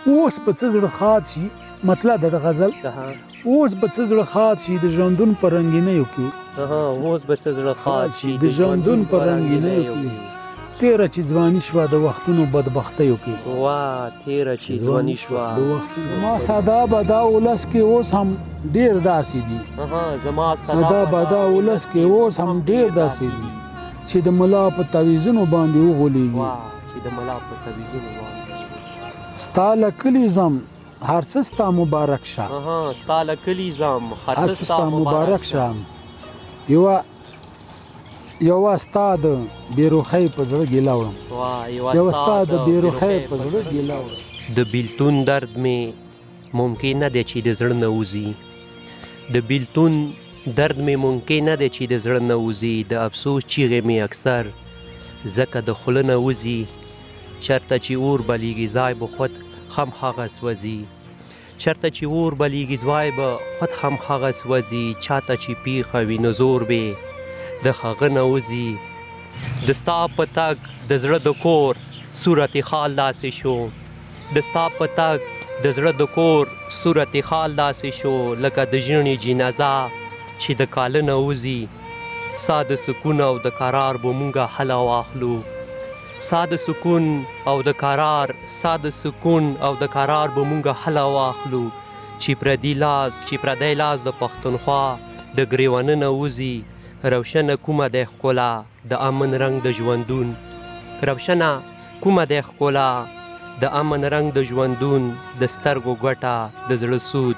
اوس په څه زړه خاط شي، مطلب د غزل اوس به څه زړه خاط شي د ژوندون په رنګینیو کې، اوس به څه زړه خاط شي د ژوندون په رنګینیو کې، تیره چې ځواني شوه د وختونو بدبختیو کې. وا تیره چې ځواني شوه. زما ساده بدا ولس کې اوس هم ډېر داسې دي، زما ساده بدا ولس کې اوس هم ډېر داسې دي چې د ملا په تعویذونو باندې وغولېږي. چې د ملا په تعویذونو باندې ستا له کلي ځم هر څه ستا مبارک شه، ستا له کلي ځم هر څه ستا مبارک شه. یوه ستا د بېروخۍ په زړه ګیله وړم، یوه ستا د بېروخۍ په زړه ګیله وړم. د بیلتون درد مې ممکن نه دی چې د زړه نه وځي، د بیلتون درد مې ممکن نه دی چې د زړه نه وځي، د افسوس چیغې مې اکثر ځکه د خوله نه وځي، چېرته چې اور بلیږي ځای به خود هم هغه سوځي، چېرته چې اور بلیږي ځای به خود هم هغه سوځي، چاته چې پیښه وي نو زور به د هغه نه وځي. د ستا په تګ د زړه د کور صورت خال داسې شو، د ستا په تګ د زړه د کور صورت خال داسې شو، لکه د ژڼې جنازه چې د کاله نه وځي. سا د سکون او د قرار به مونږه هله واخلو، سا د سکون او د قرار، سا د سکون او د قرار به مونږه هله واخلو، چې پردی لاس د پښتونخوا د ګریوانه نه وځي. روشنه کومه دی ښکلا د امن رنګ د ژوندون، روشنه کومه دی ښکلا د امن رنګ د ژوندون، د سترګو ګوټه د زړه سود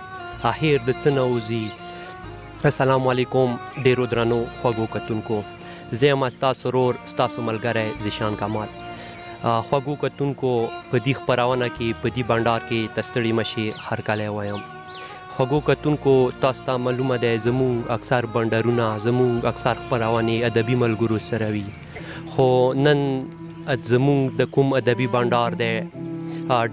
اخر د څه نه وځي. السلام علیکم ډیرو درنو خوږو کتونکو، زه یم ستاسو ورور ستاسو ملګری ذیشان کمال. خوږو کتونکو په دې خپرونه کې په دې بنډار کې تستړي مشي هرکلی وایم. خوږو کتونکو تاسو ته معلومه دی زموږ اکثر بنډارونه زموږ اکثر خپرونې ادبي ملګرو سره وي، خو نن زموږ د کوم ادبي بنډار دی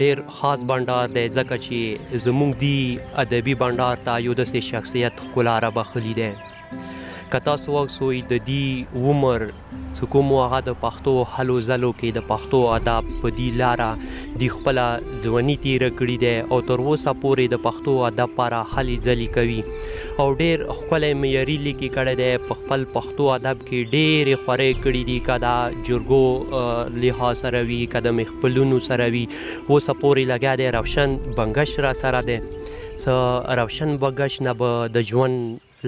ډېر خاص بنډار دی، ځکه چې زموږ دی ادبي بنډار ته یو داسې شخصیت ښکلا رابخلی دی. که تاسو وګورئ د دې عمر څه کوم هغه د پښتو هلو ځلو کې د پښتو ادب په دې لاره د خپله ځواني تېره کړې دی او تر اوسه پورې د پښتو ادب لپاره هلې ځلې کوي او ډېر ښکلی معیاري لیکې کړی دی. په خپل پښتو ادب کې ډېرې خورۍ کړي دي، که د جرګو لحاظ سره وي که د محفلونو سره وي. اوسه پورې لګیا دی روشن بنګش را سره دی، څه روشن بنګش نه به د ژوند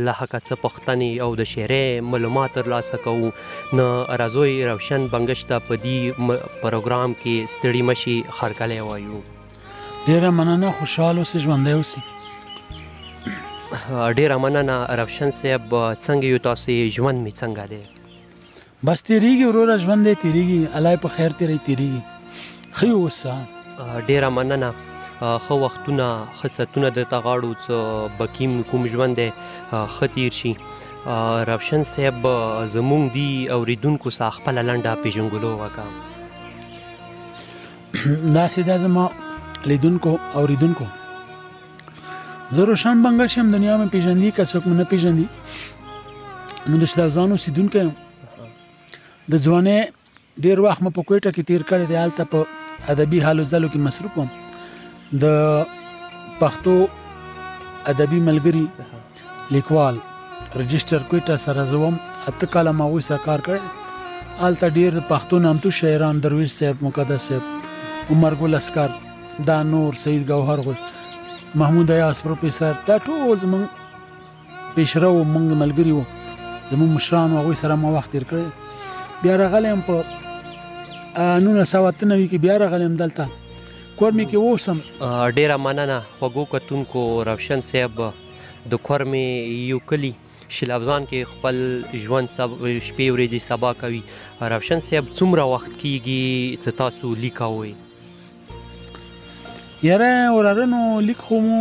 له حقه څه پوښتنې او د شعري معلومات ترلاسه کوو. نه راځئ روشن بنګش ته په دې پروګرام کې ستړي مشي هرکلی وایو. ډېره مننه، خوشحاله اوسئ، ژوندی اوسئ. ډېره مننه روشن صاحب، څنګه یو تاسې ژوند مې څنګه دی؟ بس تېرېږي وروره، ژوند دی تېرېږي، الله یې په خیر تېرېږي، ښه یې اوسه. ډېره مننه، ښه وختونه ښه ساعتونه درته غواړو، څه بکیم کوم ژوند دی ښه تېر شي. روشن صاحب زموږ دي اورېدونکو څخه خپله لنډه پېژنګلو وکړه. داسې دا زما لیدونکو اورېدونکو، زه روشن بنګش یم، دنیا مې پېژندي که څوک مې نه پېژندي. نو د شلوزان اوسېدونکی یم، د ځوانۍ ډېر وخت مې په کویټه کې تېر کړی دی، هلته په ادبي هلو ځلو کې مصروف وم. د پښتو ادبي ملګري لیکوال رجسټر کویټه سره زه وم، 8 کاله ما هغوی سره کار کړی. هلته ډېر د پښتو نامتو شاعران، درویش صاحب، مقدس صاحب، عمر ګل اسکر، دا نور، سید ګوهر غوی، محمود ایاز پروفیسر، دا ټول زموږ پیشرو موږ ملګري وو، زموږ مشران هغوی سره ما وخت تېر کړی. بیا راغلی یم په 1998 کې، بیا راغلی یم دلته کورمې کې اوسم. ډېره مننه خوږو کتونکو، روشن صاحب د کورمې یو کلي شل افغان کې خپل ژوند شپې ورځې سبا کوي. روشن صاحب څومره وخت کېږي چې تاسو لیک کوئ؟ یاره وراره نو لیک خو مو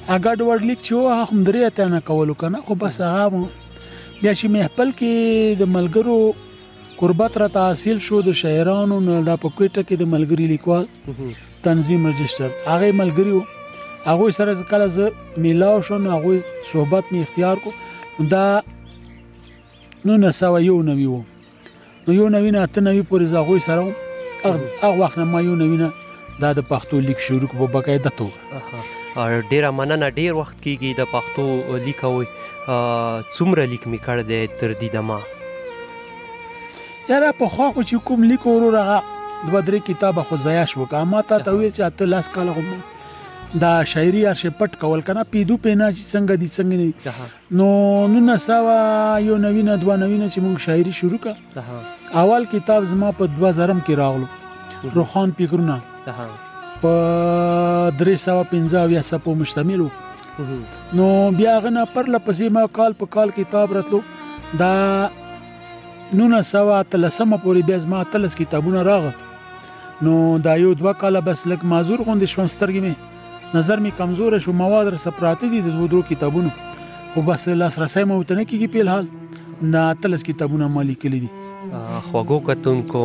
ګډ وډ لیک چې و هغه هم 3 اتیا کولو که نه، خو بس هغه بیا چې محفل کې د ملګرو قربت را حاصل شو د شاعرانو، نو دا په کویټه کې د ملګري لیکوال تنظیم رجسټر هغه ملګري وو، هغوی سره کله زه میلاو شوم، هغوی صحبت مې اختیار کو. دا 1991 وو، نو 1999 پورې زه هغوی سره وم. هغه وخت نه ما 1999 دا د پښتو لیک شروع کړو په باقاعده توګه. ډیره مننه. ډیر وخت کیږي د پښتو لیکوي، څومره لیک می کړی دی تر دې دمه؟ یاره پخوا خو چې کوم لیک ورور هغه 2-3 کتابه خو ضایع شو. که ما ته ویل چې 8 کاله خو دا شاعري هرشی پټ کول که نه پیدو پینا چې څنګه دي څنګه نه. نو 1991 چې موږ شاعري شروع کړه، اول کتاب زما په 2000 کې راغلو، روخان فکرونه په 315 صفحو مشتمل و. نو بیا هغه نه پرله پسې ما کال په کال کتاب راتلو. دا 1913 پورې بیا زما 13 کتابونه راغله. نو دا 1-2 کاله بس لږ معذور غوندې شوم، سترګې مې نظر مې کمزوره شو، مواد راسه پراته دي د 2 کتابونو، خو بس لاسرسی مې ورته نه کېږي په الحال. دا 13 کتابونه ما لیکلي دي. خوږو کتونکو،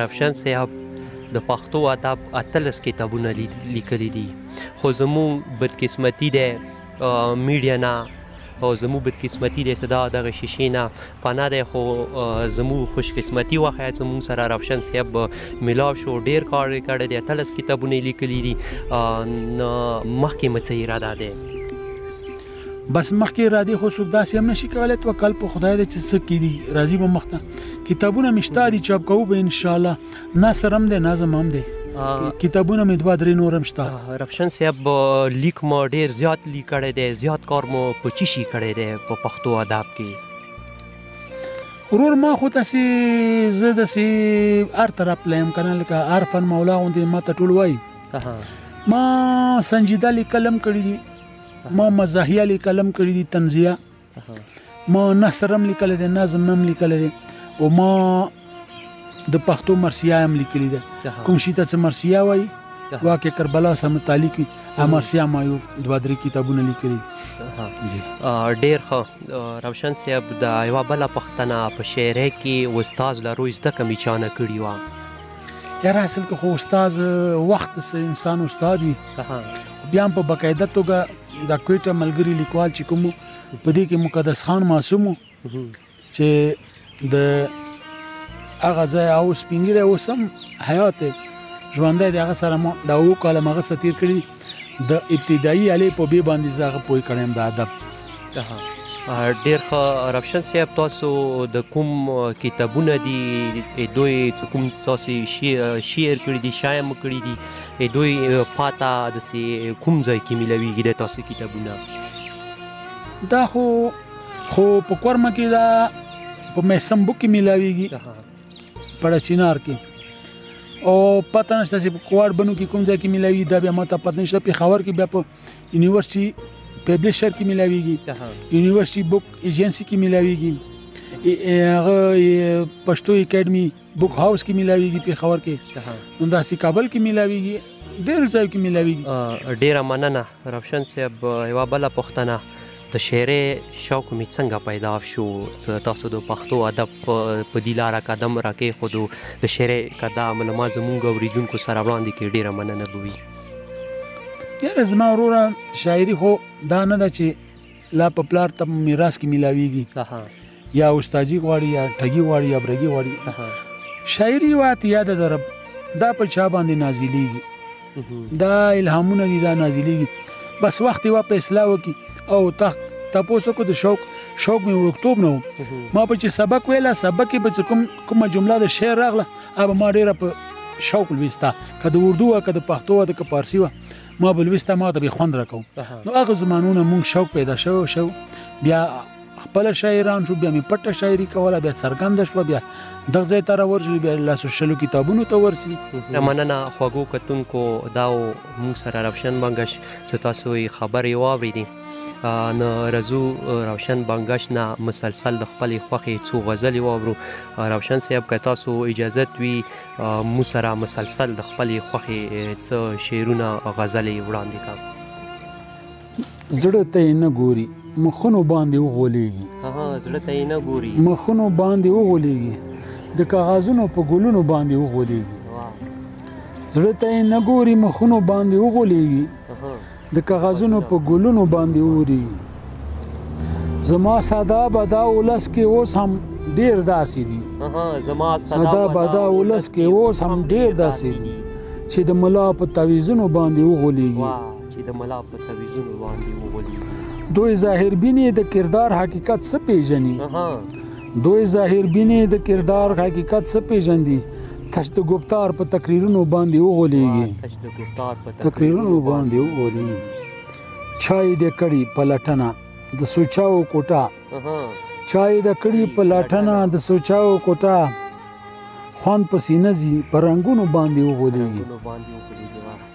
رفشن صاحب د پښتو ادب 18 کتابونه لیکلي دي، خو زموږ بدقسمتي دی میډیا نه او زموږ بدقسمتي دی چې دا دغه شیشې نه پناه دی. خو زموږ خوشقسمتي وښیه چې زموږ سره رفشن صاحب میلاو شو، ډېر کار یې کړی دی، 18 کتابونه یې لیکلي دي. مخکې مو څه اراده دی؟ بس مخکې ارادې خو څوک داسې هم نشي کولی، توکل په خدای دی چې څه کېدي، راځي به مخته. کتابونه مې شته دي، چاپ کوو به انشاءالله. نثر هم دی، نظم هم دی، کتابونه مې 2-3 نور هم شته. رفشن صاحب لیک مو ډېر زیات لیک کړی دی، زیات کار مو په چی شي کړی دی په پښتو ادب کې؟ ورور ما خو داسې زه داسې هر طرف تللی یم که نه، لکه هر فن مولا غوندې ما ته ټول وایي. ما سنجیده لیکل هم کړي دي، ما مزاحیه لیکل هم کړي دي، طنزیه، ما نثر هم لیکلی دی، نظم هم لیکلی دی، او ما د پښتو مرثیه هم لیکلې ده. کوم شي ته چې مرثیه وایي، واقع کربلا سره متعلق وي، مرثیه ما یو 2-3 کتابونه لیکلي. ډېر ښه. روشن صاحب د یوه بله پوښتنه، په شاعرۍ کې استاد لرو، زده کړه مې چا نه کړې وه؟ یاره اصل کې خو استاد وخت انسان استاد وي، بیا هم په باقاعده توګه د کویټه ملګري لیکوال چې کوم په دې کې مقدس خان معصوم چې د هغه ځای او سپینګیری اوس هم حیات ژوندی دی، هغه سره ما دا 2 کاله مغه سره تېر کړي. د ابتدایي الې په بې باندې زه هغه پوه کړی یم د ادب. ډېر ښه. رفشن صاحب تاسو د کوم کتابونه دي دوی چې کوم تاسو شعر کړي دي، شاعر مو کړي دي، دوی پاته داسې کوم ځای کې میلاویږي د تاسو کتابونه؟ دا خو په کورمه کې دا په میسم بوک کې میلاویږي، پړه چینار کې، او پته نشته چې په کوار بنو کې کوم ځای کې میلاوي، دا بیا ماته پته نشته. پېښور کې بیا په یونیورسټي پبلشر کې میلاویږي، یونیورسټي بوک ایجنسی کې میلاویږي، هغه پښتو اکیډمي بوک هاوس کې میلاویږي پېښور کې، نو داسې کابل کې میلاویږي، ډېر ځای کې میلاویږي. ډېره مننه. رفشن صاحب یوه بله پوښتنه، د شاعرۍ شوق مې څنګه پیدا شو چې تاسو د پښتو ادب په دې لاره قدم راکېښودو؟ د شاعرۍ قدم له ما زموږ اورېدونکو سره وړاندې کړي، ډېره مننه به وي. یاره زما وروره شاعري خو دا نه ده چې لا په پلار ته میراث کې میلاویږي، یا استادي غواړي، یا ټګي غواړي، یا برګي غواړي. شاعري وات یاد د رب دا په چا باندې نازلیږي، دا الهامونه دي، دا نازلیږي. بس وخت یې په اصلاح وکړي او تاسو کو د شوق مې وړکتوب نه و. ما په چې سبق ویله، سبق کې به چې کومه جمله د شعر راغله، هغه ما ډېره په شوق لوسته، که د اردو وه، که د پښتو وه، که پارسي وه، ما به لوسته، ما ته به یې خوند راکوم. نو هغه زمانونه مونږ شوق پیدا شو، بیا خپله شاعران شو، بیا مې پټه شاعري کوله، بیا څرګنده شوه، بیا دغه ځای ته راورسېدو، بیا 200 کتابونو ته ورسېدو. مننه خوږو کتونکو، دا مونږ سره رفشن بنګش چې تاسو یې خبرې واورېدې. نو رزو روشن بنګش نه مسلسل د خپلې خوښې څو غزلې واورو. روشن صاحب که تاسو اجازت وي مو سره مسلسل د خپلې خوښې څه شعرونه غزلې وړاندې کړم. زړه ته یې نه ګوري، مخونو باندې وغولېږي. زړه ته یې نه ګوري، مخونو باندې وغولېږي، د کاغذونو په ګلونو باندې وغولېږي. زړه ته یې نه ګوري، مخونو باندې وغولېږي، د کاغذونو په ګلونو باندې اوري. زما ساده بادا ولس کې اوس هم ډېر داسې دي، زما ساده بادا ولس کې اوس هم ډېر داسې دي، چې د ملا په تعویذونو باندې وغولېږي چې د ملا په تعویذونو باندې وغولېږي دوی ظاهر بینې د کردار حقیقت څه پیژني دوی ظاهر بینې د کردار حقیقت څه پیژندي تش د ګفتار په تقریرونو باندې وغولېږي تقریرونو باندې وغولېږي چای د کړي پلټنه د سوچاو کوټه چای د کړي پلټنه د سوچاو کوټه خوند پسینه زی پرنګونو باندې وغولېږي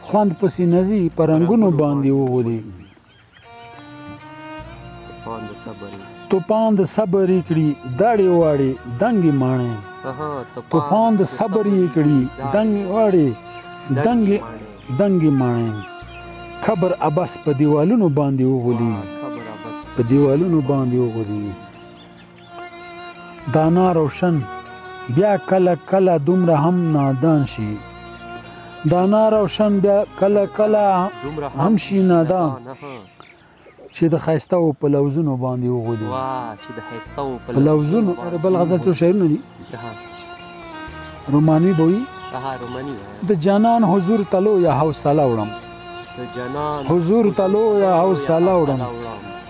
خوند پسینه زی پرنګونو باندې وغولېږي توپان د صبر کړي داړې واړې دنګې ماڼې توپان د صبر کړي دنګې واړې دنګې ماڼې خبر ابس په دیوالونو باندې وغولېږي په دیوالونو باندې وغولېږي دانا روشن بیا کله کله دومره هم نادان شي دانا روشن بیا کله کله هم شي نادان چې د ښایسته او په لوظونو باندې وغولېږي په لوظونو بل غزل څو شعرونه دي رومانوي به وي د جانان حضور تلو یا حوصله وړم حضور تلو یا حوصله وړم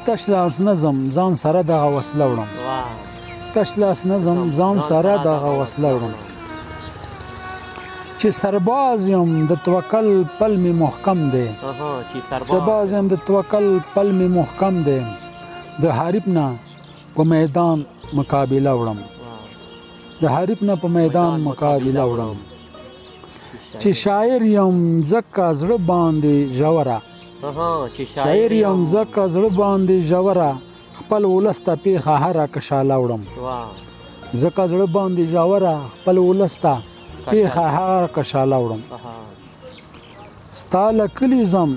تش لاس نظم ځان سره دغه وسله وړم تش لاس نظم ځان سره دغه وسله وړم چې سرباز یم د توکل پل می محکم دی سرباز یم د توکل پل می محکم دی د حارب نه په میدان مقابله وړم د حارب نه په میدان مقابله وړم چې شاعر یم ځکه زړه باندې ژوره شاعر یم ځکه زړه باندې ژوره خپل ولس ته پیښه هره کشاله وړم ځکه زړه باندې ژوره خپل ولس ته پیښه هغه کشاله وړم ستا له کلي ځم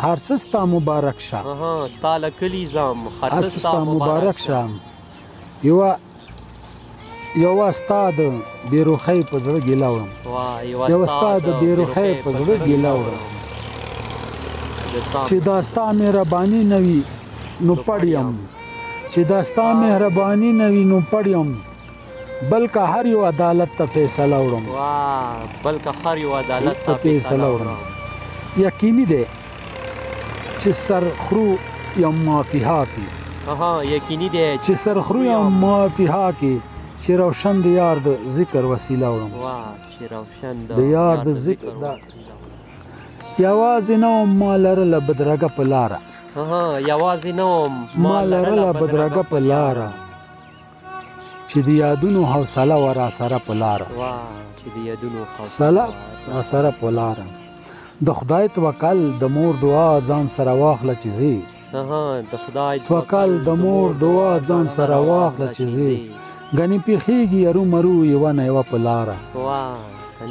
هر څه ستا مبارک شه ستا له کلي ځم هر څه ستا مبارک شه یوه ستا د بېروخۍ په زړه ګیله وړم یوه ستا د بېروخۍ په زړه ګیله وړم چې دا ستا مهرباني نه وي نو پړ یم چې دا ستا مهرباني نه وي نو پړ یم بلکې هر یو عدالت ته فیصله وړم بلکې هر یو عدالت ته فیصله وړم یقیني دی چې سر خرو یم مافیها کې یقیني دی چې سر خرو یم مافیها کې چې روشن د یار د ذکر وسیله وړم د یار د ذکر یوازې نه وم ما لرله بدرګه په لاره یوازې نه وم ما لرله بدرګه په لاره چې د یادونو حوصله و را سره په لاره چې د یادونو حوصله را سره په لاره د خدای توکل د مور دعا ځان سره واخله چې ځې د خدای توکل د مور دعا ځان سره واخله چې ځې ګنې پیښېږي ارومرو یوه نه یوه په لاره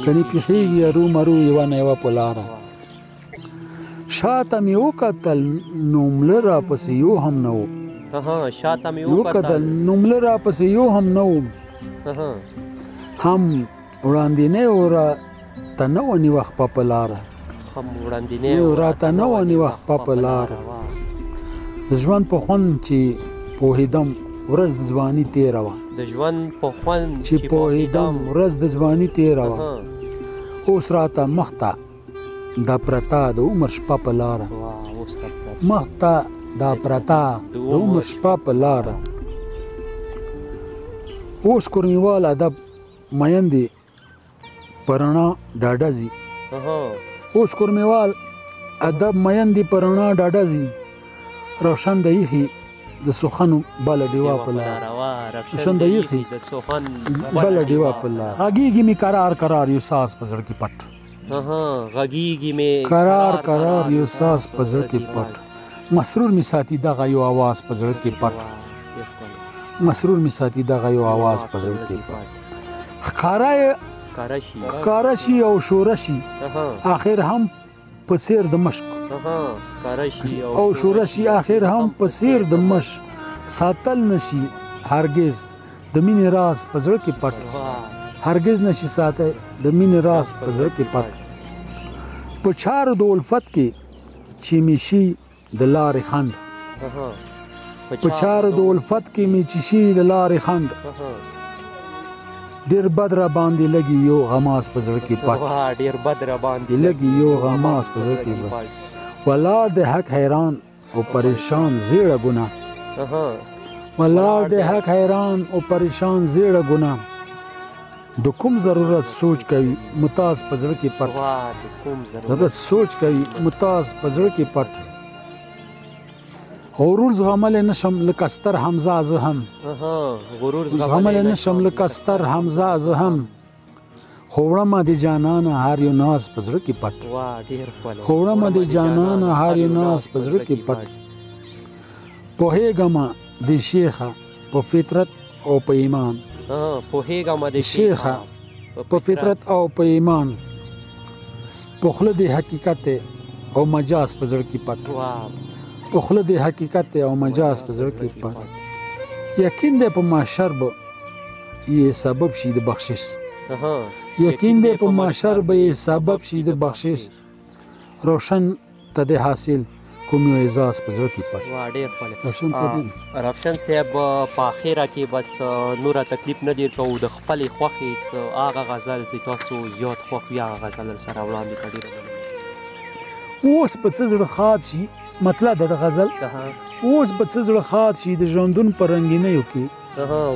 ګنې پیښېږي ارومرو یوه نه یوه په لاره شاته مې وکتل نو مله راپسې یو هم نه و شاته مې وکتل نو مله راپسې یو هم نه و هم وړاندینۍ راته نه وه نیوه خپه په لاره راته نه وه نیوه خپه په لاره د ژوند په خوند چې پوهېدم ورځ د ځواني تېره وه د ژوند په خوند چې پوهېدم ورځ د ځواني تېره وه اوس راته مخته دا پرتا د عمر شپه په لاره مخته دا پرتا د عمر شپه په لاره اوس کورنیوال ادب میندې پرانا ډاډه ځي اوس کورنیوال ادب میندې پرانا ډاډه ځي روشن د ایخي د سخن بل ډیوا په لاره روشن د ایخي بل ډیوا په لاره غږیږي می قرار یو ساز په زړه کې پټ غږیږي می قرار یو ساز په زړه کې پټ مسرور می ساتي دغه یو आवाज په زړه کې پټ مسرور می ساتي دغه یو आवाज په زړه کې پټ خارشي او شورشي اخر هم په سیر د مشک او شورشي اخر هم په سیر د مشک ساتل نشي هرگز د مینې راز په زړه کې پټ هرگز نشي ساتي د مینې راز په زړه کې پټ په چارو د الفت کې چې میشي د لارې خند په چارو د الفت کې می چې شي د لارې خند ډېر بد را باندې لګي یو غماس په زړه کې پټ ډېر بد را باندې لګي یو غماس په زړه کې پټ ولاړ د حق حیران او پریشان زیړه ګناه ولاړ د حق حیران او پریشان زیړه ګناه د کوم ضرورت سوچ کوي متاز په زړه کې پټ ضرورت سوچ کوي متاز په زړه کې پټ غرور زغمل نشم لکه ستر حمزه زه هم زغمل نشم لکه ستر حمزه زه هم خوړم د جانانه هر یو ناز په زړه کې پټ خوړم د جانانه هر یو ناز په زړه کې پټ پوهېږم د شیخه په فطرت او په ایمان پوهېږم د شیخه په فطرت او په ایمان په خوله د حقیقت او مجاز په زړه کې پټ په خوله د حقیقت او مجاز په زړه کې پټ یقین دی په محشر به یې سبب شي د بخشش یقین دی په محشر به یې سبب شي د بخشش روشن ته د حاصل کوم یو اعزاز په زړه کې پټ رفشن صاحب په اخره کې بس نوره تکلیف نه ډېر کوو د خپلې خوښې هغه غزل چې تاسو زیات خوښ وي هغه غزل سره وړاندې کړي اوس په څه زړه خاط شي مطلب د غزل اوس به څه زړه خاط شي د ژوندون په رنګینیو کې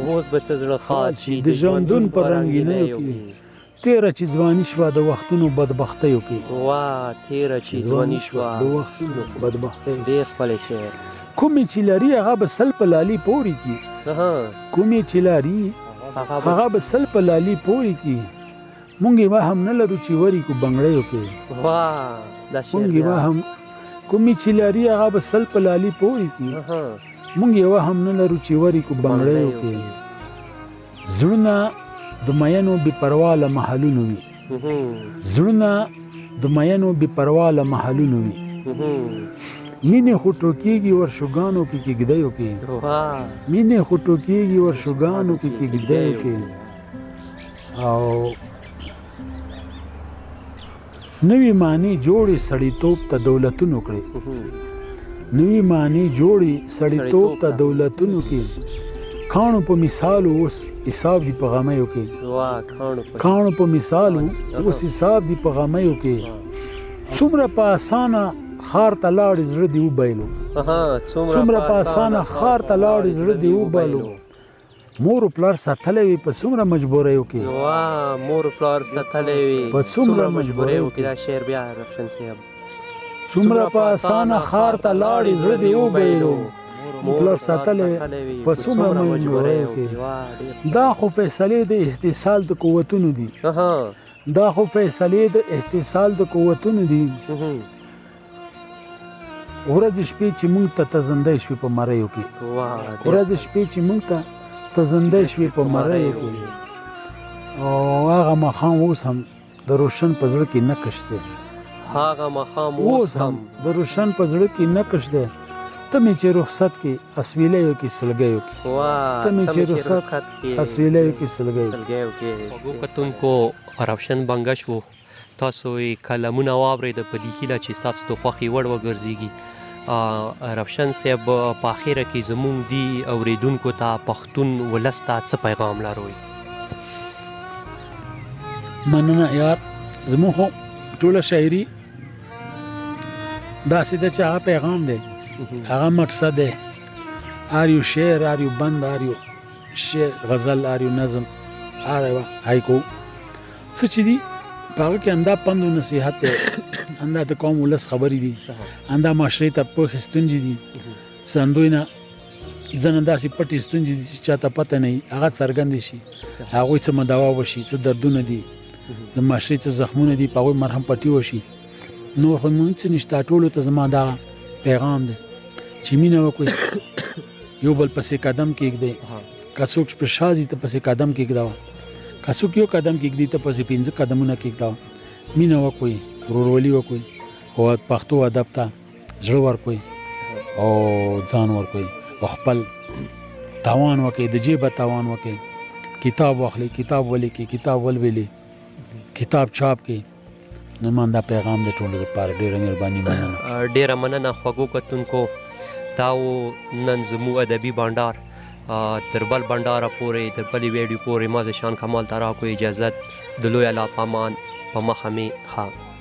اوس به څه زړه خاط شي د ژوندون په رنګینیو کې تیره چې ځواني شوه د وختونو بدبختیو کې تیره چې ځواني شوه د وختونو بدبختیو ډېر ښکلی شعر کومې چې لري هغه به سل په لالي پورې کي کومې چې لري هغه به سل په لالي پورې کي مونږ یې وهم نه لرو چې وري کو بنګړیو کې مونږ یې وهم کومې چې لري هغه به سل په لالي پورې کي مونږ یې وهم نه لرو چې وري کو بنګړیو کې زړونه د مینو بې پروا له محلونو وي زړونه د مینو بې پروا له محلونو وي مینې خو ټوکېږي ورشوګانو کې کېږدیو کې مینې خو ټوکېږي ورشوګانو کې کېږدیو کې او نوې معنی جوړې سړیتوب ته دولتونو کړې نوې معنی جوړې سړیتوب ته دولتونو کې کانو په مثال اوس حساب دی په غمیو کې کانو په مثال اوس حساب دی په غمیو کې څومره په اسانه خار ته لاړې زړه دی وبایلو څومره په اسانه خار ته لاړې زړه دی وبایلو مور پلار ساتلې وي په څومره مجبوریو کې مور پلار ساتلې وي په څومره مجبوریو کې دا شعر بیا رفشن صاحب څومره په اسانه خار ته لاړې زړه دی وبایلو پلار ساتلې په څومره مجبوریو کې دا خو فیصلې د احتسال د قوتونو دي دا خو فیصلې د احتسال د قوتونو دي ورځ شپې چې مونږ ته تزندې شوې په مریو کې ورځ شپې چې مونږ ته تزندې شوې په مریو کې او هغه ماښام اوس هم د روشن په زړه کې نقش دی هغه ماښام اوس هم د روشن په زړه کې نقش دی ته مې چې رخصت کې اسویلیو کې سلګیو کې ته مې چې رخصت اسویلیو کې سلګیو کې وګو کتونکو رفشن بنګش وو تاسو یې کلمونه واورئ د په دې هیله چې ستاسو د خوښې وړ وګرځېږي رفشن صاحب په اخره کې زموږ دي اورېدونکو ته پښتون ولس ته څه پیغام لاروئ مننه یار زموږ خو ټوله شاعري داسې ده چې هغه پیغام دی هغه مقصد دی هر یو شعر هر یو بند هر یو شعر غزل هر یو نظم هر یو هایکو څه چې دي په هغه کې همدا پند و نصیحت دی همدا د قوم ولس خبرې دي همدا معاشرې ته پوښې ستونزې دي څه اندوی نه ځنه داسې پټې ستونزې دي چې چاته پته نه وي هغه څرګندې شي هغوی څه مداوا وشي څه دردونه دي د معاشرې څه زخمونه دي په هغوی مرهم پټي وشي نور خو مونږ څه نشته ټولو ته زما دغه پیغام دی چې مینه وکړئ یو بل پسې قدم کېږدئ که څوک په شا ځي ته پسې قدم کېږدوه که څوک یو قدم کېږدي ته پسې 5 قدمونه کېږدوه مینه وکړئ ورورولي وکړئ او پښتو ادب ته زړه ورکړئ او ځان ورکړئ او خپل تاوان وکړئ د جیبه تاوان وکړئ کتاب واخلئ کتاب ولیکئ کتاب ولولئ کتاب چاپ کړئ نو من دا پیغام د ټولو لپاره ډېره مهرباني مننه ډېره مننه خوږو کتونکو دا و نن زموږ ادبي بانډار تر بل بنډاره پورې تر بلې ویډیو پورې ما ذیشان کمال ته راکړو اجازت د لوی الله په امان په مخه مې ښه